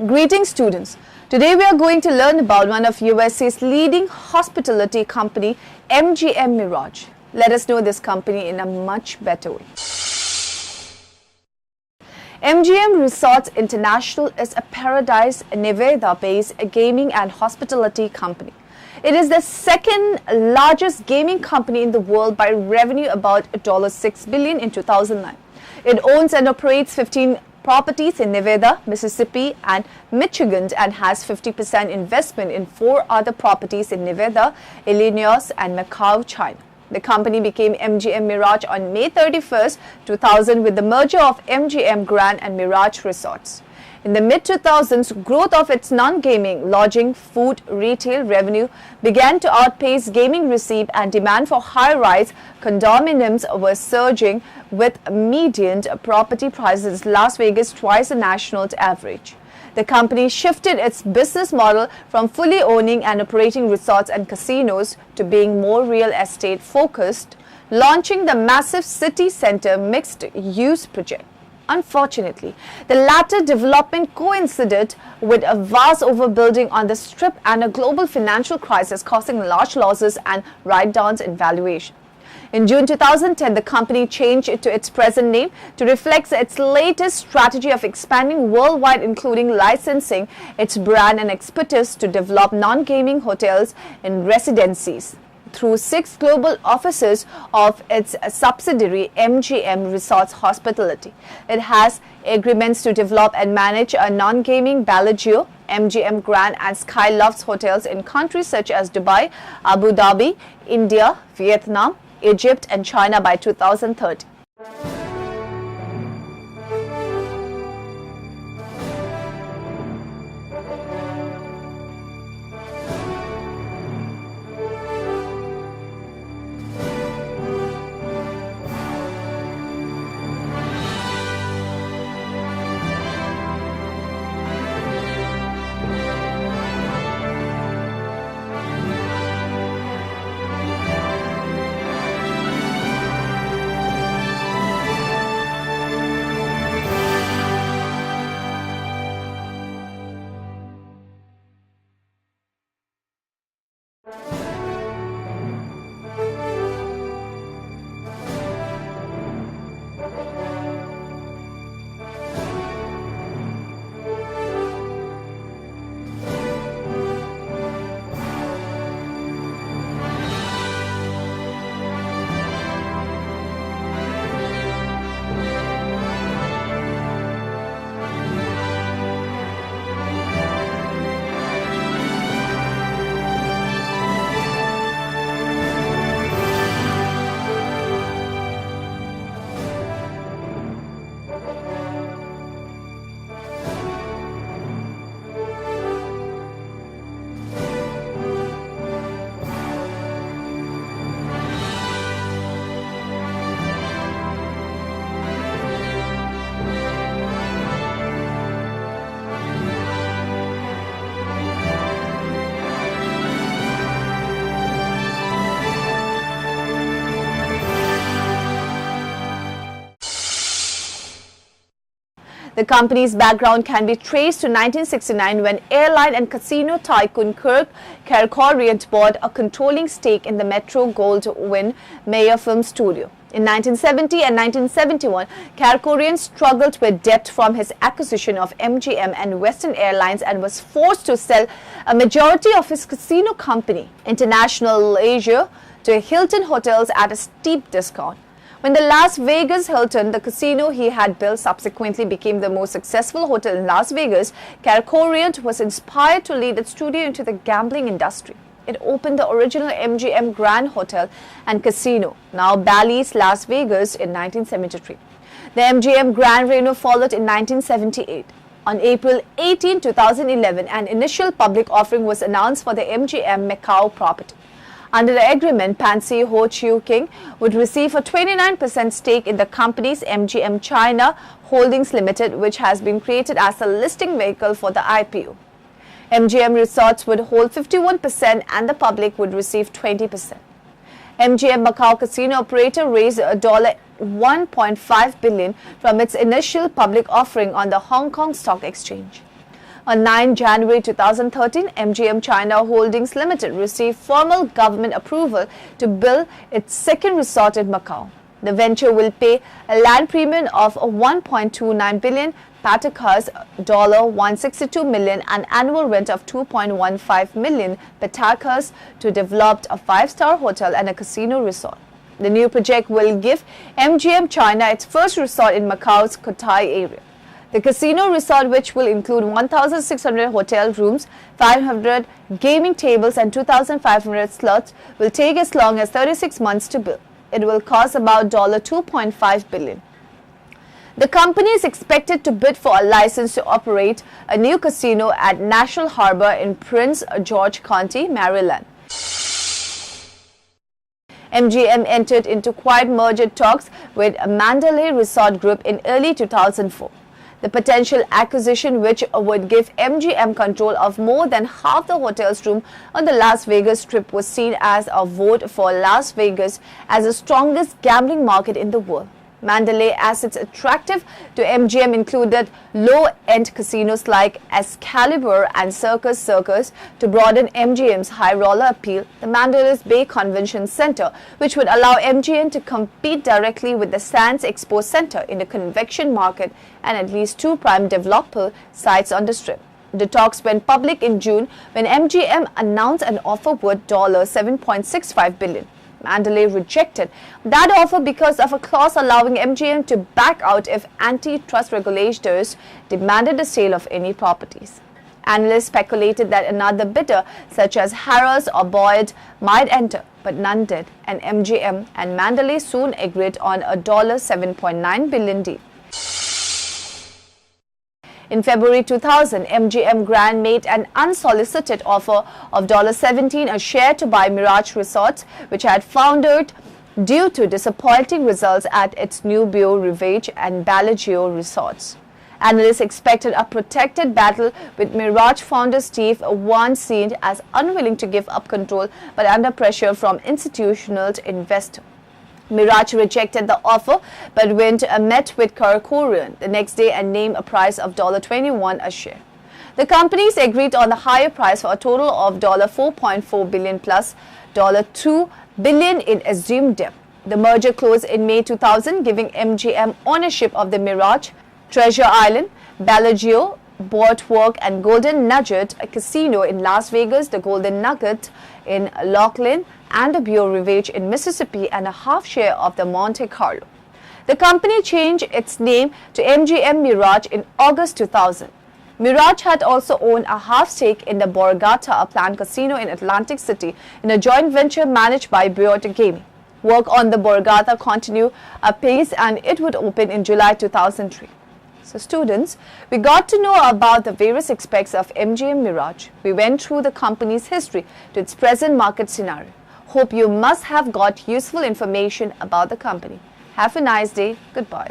Greetings students. Today we are going to learn about one of USA's leading hospitality company, MGM Mirage. Let us know this company in a much better way. MGM Resorts International is a Paradise, Nevada-based gaming and hospitality company. It is the second largest gaming company in the world by revenue, about $6 billion in 2009. It owns and operates 15 properties in Nevada, Mississippi and Michigan and has 50% investment in 4 other properties in Nevada, Illinois and Macau, China. The company became MGM Mirage on May 31, 2000 with the merger of MGM Grand and Mirage Resorts. In the mid-2000s, growth of its non-gaming, lodging, food, retail revenue began to outpace gaming receipt, and demand for high-rise condominiums was surging, with median property prices in Las Vegas twice the national average. The company shifted its business model from fully owning and operating resorts and casinos to being more real estate focused, launching the massive city center mixed-use project. Unfortunately, the latter development coincided with a vast overbuilding on the Strip and a global financial crisis, causing large losses and write-downs in valuation. In June 2010, the company changed it to its present name to reflect its latest strategy of expanding worldwide, including licensing its brand and expertise to develop non-gaming hotels and residencies through 6 global offices of its subsidiary MGM Resorts Hospitality. It has agreements to develop and manage a non-gaming Bellagio, MGM Grand and Sky Lofts hotels in countries such as Dubai, Abu Dhabi, India, Vietnam, Egypt and China by 2030. The company's background can be traced to 1969 when airline and casino tycoon Kirk Kerkorian bought a controlling stake in the Metro-Goldwyn-Mayer film studio. In 1970 and 1971, Kerkorian struggled with debt from his acquisition of MGM and Western Airlines and was forced to sell a majority of his casino company, International Leisure, to Hilton Hotels at a steep discount. When the Las Vegas Hilton, the casino he had built, subsequently became the most successful hotel in Las Vegas, Kerkorian was inspired to lead its studio into the gambling industry. It opened the original MGM Grand Hotel and Casino, now Bally's Las Vegas, in 1973. The MGM Grand Reno followed in 1978. On April 18, 2011, an initial public offering was announced for the MGM Macau property. Under the agreement, Pansy Ho Chiu King would receive a 29% stake in the company's MGM China Holdings Limited, which has been created as a listing vehicle for the IPO. MGM Resorts would hold 51% and the public would receive 20%. MGM Macau casino operator raised $1.5 billion from its initial public offering on the Hong Kong Stock Exchange. On 9 January 2013, MGM China Holdings Limited received formal government approval to build its second resort in Macau. The venture will pay a land premium of $1.29 billion, Patakas $162 million, and annual rent of $2.15 million Patakas to develop a 5-star hotel and a casino resort. The new project will give MGM China its first resort in Macau's Cotai area. The casino resort, which will include 1,600 hotel rooms, 500 gaming tables and 2,500 slots, will take as long as 36 months to build. It will cost about $2.5 billion. The company is expected to bid for a license to operate a new casino at National Harbor in Prince George County, Maryland. MGM entered into quiet merger talks with Mandalay Resort Group in early 2004. The potential acquisition, which would give MGM control of more than half the hotel's room on the Las Vegas Strip, was seen as a vote for Las Vegas as the strongest gambling market in the world. Mandalay assets attractive to MGM included low-end casinos like Excalibur and Circus Circus. To broaden MGM's high roller appeal, the Mandalay Bay Convention Center, which would allow MGM to compete directly with the Sands Expo Center in the convention market and at least 2 prime developer sites on the Strip. The talks went public in June when MGM announced an offer worth $7.65 billion. Mandalay rejected that offer because of a clause allowing MGM to back out if antitrust regulators demanded the sale of any properties. Analysts speculated that another bidder, such as Harrah's or Boyd, might enter, but none did, and MGM and Mandalay soon agreed on a $7.9 billion deal. In February 2000, MGM Grand made an unsolicited offer of $17 a share to buy Mirage Resorts, which had foundered due to disappointing results at its new Beau Rivage and Bellagio resorts. Analysts expected a protracted battle with Mirage founder Steve, once seen as unwilling to give up control but under pressure from institutional investors. Mirage rejected the offer but met with Korean the next day and named a price of $21 a share. The companies agreed on the higher price for a total of $4.4 billion plus $2 billion in assumed debt. The merger closed in May 2000, giving MGM ownership of the Mirage, Treasure Island, Bellagio, Boardwalk and Golden Nugget, a casino in Las Vegas, the Golden Nugget in Laughlin, and the Beau Rivage in Mississippi, and a half share of the Monte Carlo. The company changed its name to MGM Mirage in August 2000. Mirage had also owned a half stake in the Borgata, a planned casino in Atlantic City, in a joint venture managed by Beot Gaming. Work on the Borgata continued apace and it would open in July 2003. So students, we got to know about the various aspects of MGM Mirage. We went through the company's history to its present market scenario. Hope you must have got useful information about the company. Have a nice day. Goodbye.